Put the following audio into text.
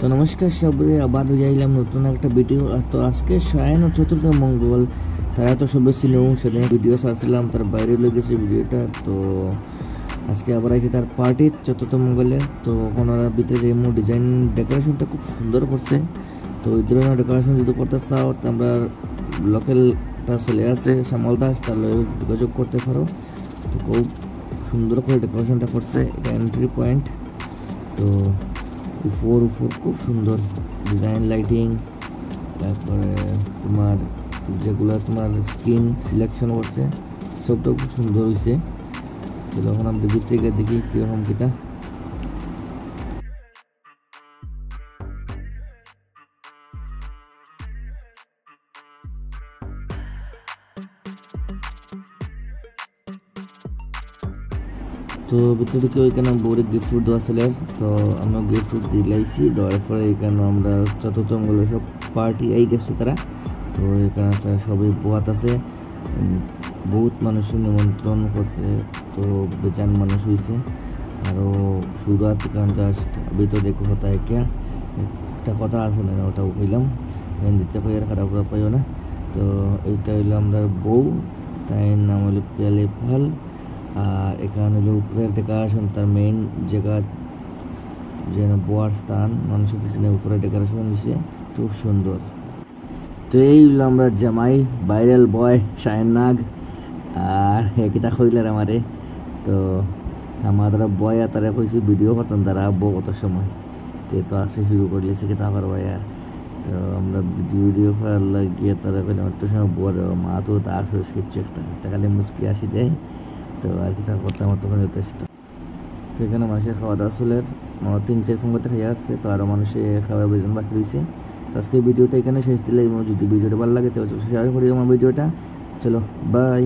তো নমস্কার সবাই, আবার যাইলাম নতুন একটা ভিডিও। তো আজকে সায়ন ও চতুর্থ মঙ্গল, তারা তো সবে ছিল সেদিন ভিডিও ছাড়ছিলাম, তার বাইরে লেগেছে ভিডিওটা। তো আজকে আবার আছে তার পার্টি চতুর্থ মঙ্গলের। তো এখন ওরা ভিতরে যে ডিজাইন ডেকোরেশনটা খুব সুন্দর করছে। তো ওই ধরনের ডেকোরেশন যদি করতে চাও তো আমরা লোকাল একটা ছেলে আছে শ্যামল দাস, তার যোগাযোগ করতে পারো। তো খুব সুন্দর করে ডেকোরেশনটা করছে। এটা এন্ট্রি পয়েন্ট। তো উপর খুব সুন্দর ডিজাইন লাইটিং, তারপরে তোমার যেগুলো তোমার স্ক্রিন সিলেকশন করছে সবটাও খুব সুন্দর হয়েছে। তো যখন আমরা ভিতর থেকে দেখি কীরকম কিটা। তো ভিতরে ঢুকে ওইখানে বউরে গিফট ফুড দেওয়া ছিল। তো আমিও গিফট ফুড দিলাইছি, দেওয়ার পরে এখানে আমরা চতুর্থ মঙ্গলের সব পার্টি এই গেছে তারা। তো এখানে সবাই বোয়াত আছে, বহুত মানুষের নিমন্ত্রণ করছে। তো বেচান মানুষ হয়েছে আরও সুরাত গান জাস্ট ভিতর দেখো হতা কিয়া একটা কথা আছে না, ওটাও কইলাম দিতে কই আর খারাপ খারাপ পাইও না। তো এইটা হইলো আমরা বউ, তাই নাম হলো পিয়ালে পাল। আর এখানে হলো উপরের ডেকোরেশন, তার মেইন জায়গা যেন বোয়ার স্থান মানুষের দিচ্ছে না, উপরে ডেকোরেশন দিচ্ছে খুব সুন্দর। তো এই হলো আমরা জামাই ভাইরাল বয় শায়ন নাগ। আর কিতা কইলার আমারে। তো আমার তারা বয় আর তারা কইছি ভিডিও করতাম তারা বউ কত সময়। তো আসে শুরু করিয়েছে কি তারপর বয় আর। তো আমরা ভিডিও করার লাগিয়ে তারা কইলাম একটু সময় বড় মা তো তা আসলে শিখছে একটা খালি মুসকি আসি দেয়। তো আর কি তা করতাম তখন যথেষ্ট। তো এখানে মানুষের খাওয়া দাওয়া চুলের 3-4 ফোনতে খাইয়ে আসছে। তো আরও মানুষের খাওয়ার প্রয়োজন বাকি রয়েছে। তো আজকে ভিডিওটা এখানে শেষ দিলে, যদি ভিডিওটা ভালো লাগে তো শেয়ার করি আমার ভিডিওটা। চলো বাই।